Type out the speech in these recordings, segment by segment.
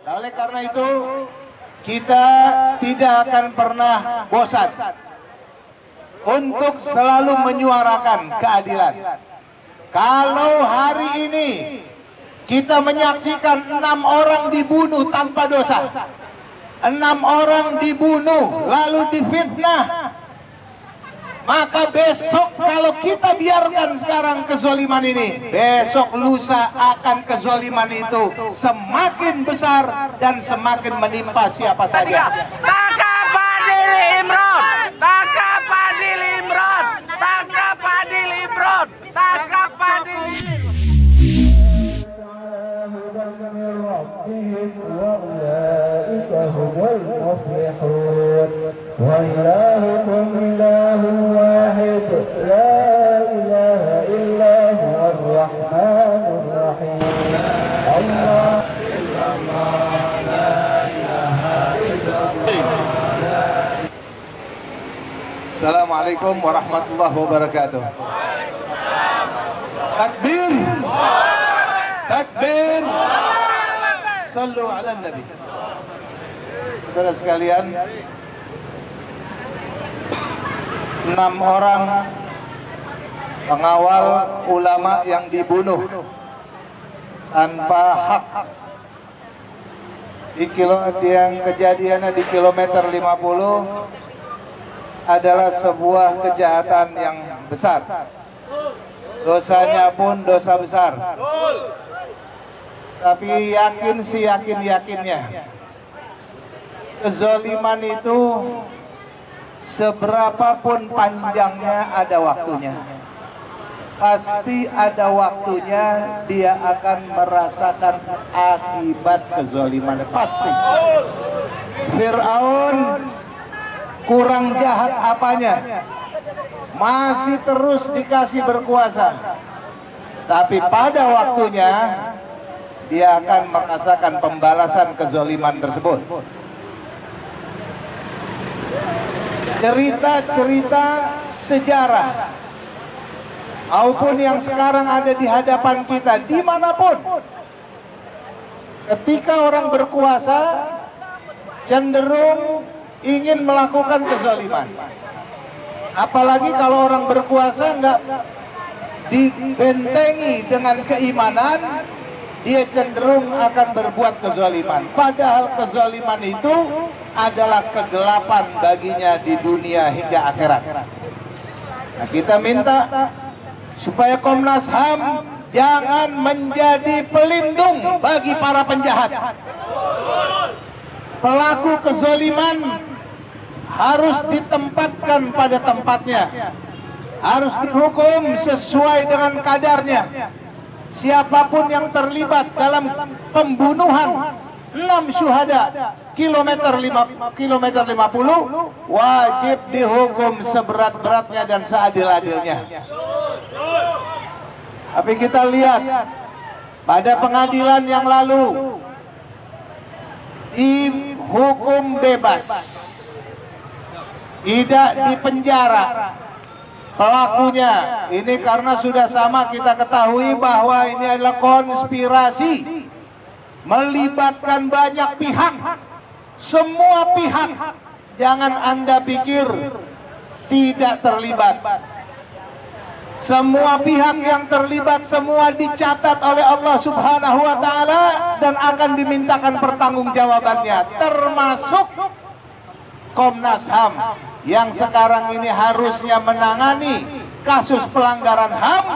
Oleh karena itu, kita tidak akan pernah bosan untuk selalu menyuarakan keadilan. Kalau hari ini kita menyaksikan 6 orang dibunuh tanpa dosa, 6 orang dibunuh lalu difitnah, maka besok kalau kita biarkan sekarang kezoliman ini, besok lusa akan kezoliman itu semakin besar dan semakin menimpa siapa saja. Tangkap Fadil Imron, tangkap Fadil Imron, tangkap Fadil Imron, tangkap Fadil Imron. وإلهكم إله واحد لا إله إلا هو الرحمن الرحيم الله إلا الله لا إله إلا الله. Assalamualaikum warahmatullahi wabarakatuh. Takbir, takbir, sallu ala nabi. Saudara sekalian, 6 orang pengawal ulama yang dibunuh tanpa hak yang kejadiannya di kilometer 50 adalah sebuah kejahatan yang besar. Dosanya pun dosa besar. Tapi yakin sih yakin-yakinnya, kezaliman itu seberapapun panjangnya ada waktunya. Pasti ada waktunya dia akan merasakan akibat kezaliman. Pasti. Fir'aun kurang jahat apanya? Masih terus dikasih berkuasa. Tapi pada waktunya dia akan merasakan pembalasan kezaliman tersebut. Cerita-cerita sejarah maupun yang sekarang ada di hadapan kita dimanapun, ketika orang berkuasa cenderung ingin melakukan kezaliman. Apalagi kalau orang berkuasa nggak dibentengi dengan keimanan, dia cenderung akan berbuat kezaliman. Padahal kezaliman itu adalah kegelapan baginya di dunia hingga akhirat. Nah, kita minta supaya Komnas HAM jangan menjadi pelindung bagi para penjahat. Pelaku kezaliman harus ditempatkan pada tempatnya, harus dihukum sesuai dengan kadarnya. Siapapun yang terlibat dalam pembunuhan 6 syuhada kilometer 50 wajib dihukum seberat-beratnya dan seadil-adilnya. Tapi kita lihat pada pengadilan yang lalu dihukum bebas, tidak dipenjara pelakunya. Ini karena sudah sama kita ketahui bahwa ini adalah konspirasi melibatkan banyak pihak, semua pihak. Jangan Anda pikir tidak terlibat. Semua pihak yang terlibat semua dicatat oleh Allah Subhanahu wa Ta'ala dan akan dimintakan pertanggungjawabannya, termasuk Komnas HAM yang sekarang ini harusnya menangani kasus pelanggaran HAM.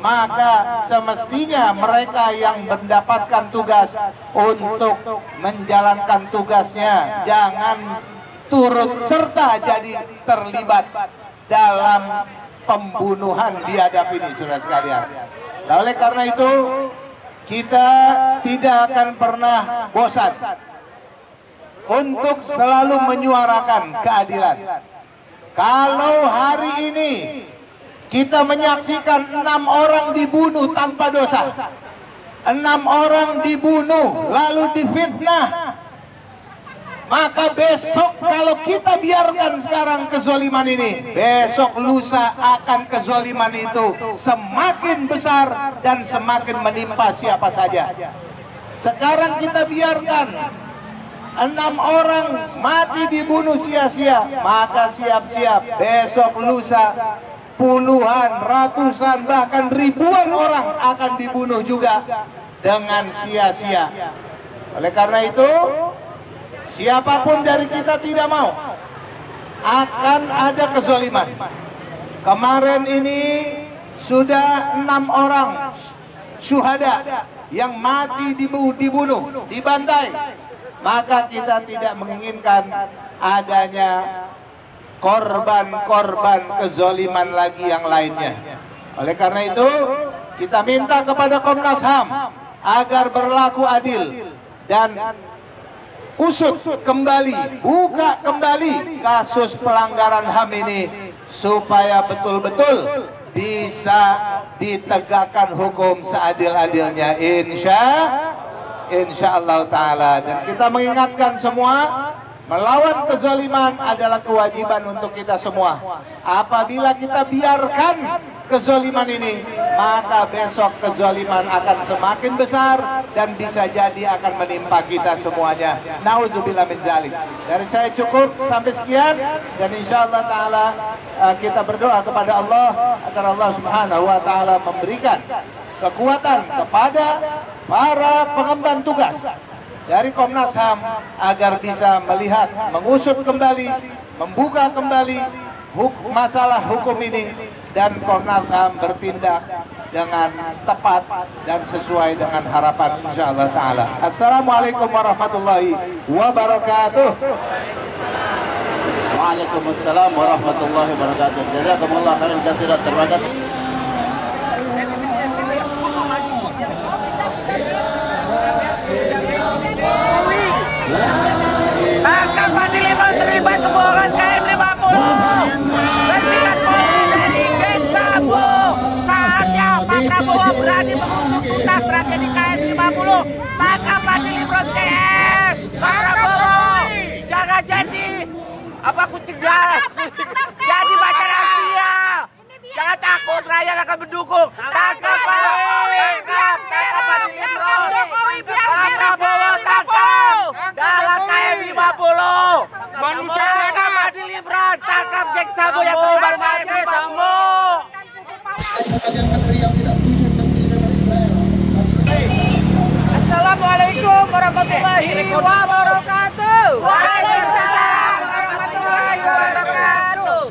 Maka semestinya mereka yang mendapatkan tugas untuk menjalankan tugasnya jangan turut serta jadi terlibat dalam pembunuhan biadab ini, saudara sekalian. Nah, oleh karena itu kita tidak akan pernah bosan untuk selalu menyuarakan keadilan. Kalau hari ini kita menyaksikan 6 orang dibunuh tanpa dosa, 6 orang dibunuh lalu difitnah, maka besok kalau kita biarkan sekarang kezoliman ini, besok lusa akan kezoliman itu semakin besar dan semakin menimpa siapa saja. Sekarang kita biarkan 6 orang mati dibunuh sia-sia, maka siap-siap besok lusa puluhan, ratusan, bahkan ribuan orang akan dibunuh juga dengan sia-sia. Oleh karena itu, siapapun dari kita tidak mau akan ada kezaliman. Kemarin ini sudah 6 orang syuhada yang mati dibunuh, dibantai. Maka kita tidak menginginkan adanya korban-korban kezaliman lagi yang lainnya. Oleh karena itu, kita minta kepada Komnas HAM agar berlaku adil dan usut kembali, buka kembali kasus pelanggaran HAM ini supaya betul-betul bisa ditegakkan hukum seadil-adilnya, insya Allah Ta'ala. Dan kita mengingatkan semua, melawan kezaliman adalah kewajiban untuk kita semua. Apabila kita biarkan kezaliman ini, maka besok kezaliman akan semakin besar dan bisa jadi akan menimpa kita semuanya. Nauzubillah min dzalik. Dari saya cukup sampai sekian, dan insya Allah Ta'ala kita berdoa kepada Allah agar Allah Subhanahu wa Ta'ala memberikan kekuatan kepada para pengemban tugas dari Komnas HAM agar bisa melihat, mengusut kembali, membuka kembali masalah hukum ini, dan Komnas HAM bertindak dengan tepat dan sesuai dengan harapan insyaallah Ta'ala. Assalamualaikum warahmatullahi wabarakatuh. Waalaikumsalam warahmatullahi wabarakatuh. Jazakumullah khairan katsiran. Terima kasih. Tangkap Fadil Imron terlibat kebohongan KM 50. Bersihkan Polri dari geng sabu. Saatnya Pak Prabowo berani mengusut tuntas tragedi KM 50. Tangkap Fadil Imron KM. Pak Prabowo, jangan jadi apa kucing jalan. Jadi macan Asia. Jangan takut, rakyat akan mendukung. Tangkap Pak, tangkap Fadil Imron. Pak Prabowo tangkap dalam KM 50. Tangkap Fadil Imron, tangkap geng sabu yang terlibat KM 50. Assalamualaikum warahmatullahi wabarakatuh. Waalaikumsalam warahmatullahi wabarakatuh.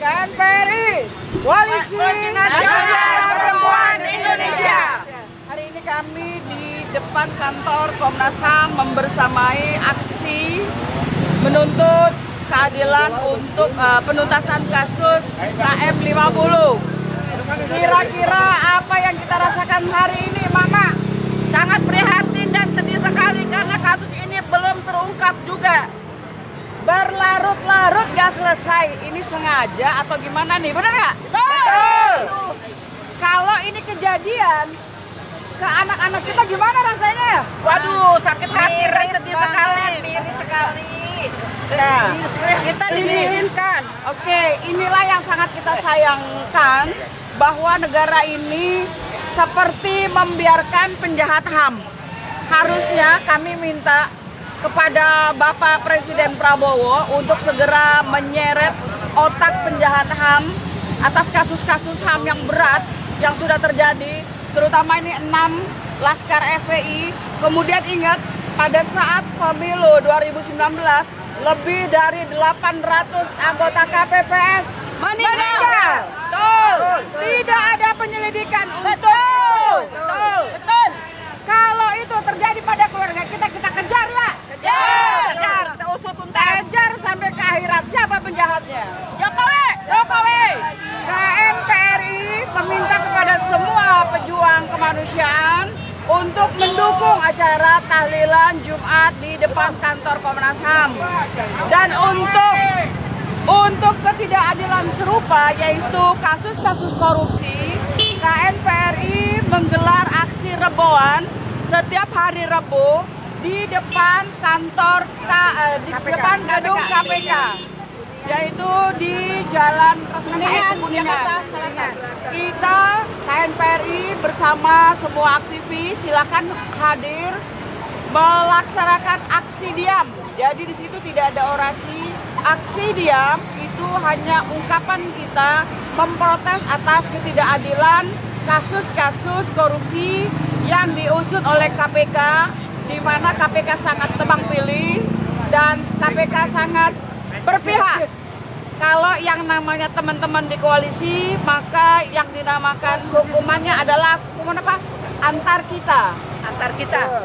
KNPRI, Koalisi Nasional Perempuan Indonesia. Hari ini kami di depan kantor Komnas HAM membersamai aksi menuntut keadilan untuk penuntasan kasus KM 50. Kira-kira apa yang kita rasakan hari ini, Mama? Sangat prihatin dan sedih sekali karena kasus ini belum terungkap juga. Berlarut-larut gak selesai. Ini sengaja atau gimana nih? Benar nggak? Betul. Kalau ini kejadian ke anak-anak kita gimana rasanya? Waduh, sakit hati, sedih sekali. Miris sekali. Ya. Kita diinginkan. Oke, inilah yang sangat kita sayangkan, bahwa negara ini seperti membiarkan penjahat HAM. Harusnya kami minta kepada Bapak Presiden Prabowo untuk segera menyeret otak penjahat HAM atas kasus-kasus HAM yang berat yang sudah terjadi, terutama ini 6 Laskar FPI. Kemudian ingat, pada saat pemilu 2019, lebih dari 800 anggota KPPS meninggal. Tidak ada penyelidikan untuk betul. Kalau itu terjadi pada keluarga kita, kita kejar ya. Kejar. Kita usut tuntas. Kejar sampai ke akhirat. Siapa penjahatnya? Jokowi. KNPRI meminta kepada semua pejuang kemanusiaan untuk mendukung acara tahlilan Jumat di depan kantor Komnas HAM. Dan untuk ketidakadilan serupa, yaitu kasus-kasus korupsi, KNPRI menggelar aksi reboan setiap hari Rabu di depan kantor depan gedung KPK, yaitu di Jalan Kuningan. Kita KNPRI bersama semua aktivis silakan hadir melaksanakan aksi diam. Jadi di situ tidak ada orasi. Aksi diam itu hanya ungkapan kita memprotes atas ketidakadilan kasus-kasus korupsi yang diusut oleh KPK, di mana KPK sangat tebang pilih dan KPK sangat berpihak. Kalau yang namanya teman-teman di koalisi, maka yang dinamakan hukumannya adalah hukuman apa? Antar kita.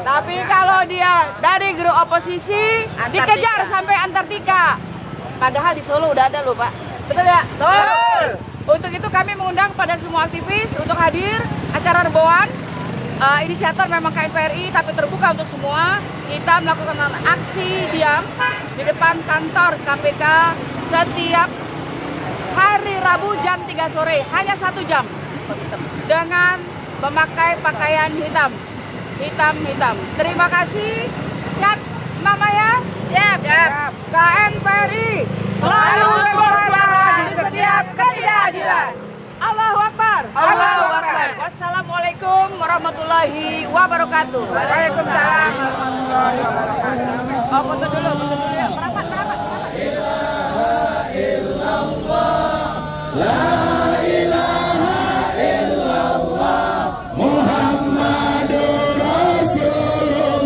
Tapi kalau dia dari grup oposisi, dikejar sampai Antartika. Padahal di Solo udah ada loh Pak. Betul ya? Betul. Untuk itu kami mengundang pada semua aktivis untuk hadir acara Reboan. Inisiator memang KNPRI, tapi terbuka untuk semua. Kita melakukan aksi diam di depan kantor KPK setiap hari Rabu jam 3 sore, hanya 1 jam, dengan memakai pakaian hitam. Terima kasih. Siap Mama ya? Siap. KNPRI selalu bersuara di setiap ketidakadilan. Allahu Akbar. Wassalamualaikum warahmatullahi wabarakatuh. Waalaikumsalam. Oh, foto dulu ya. Merapat. La ilaha illallah Muhammadur Rasulullah.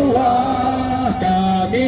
Kami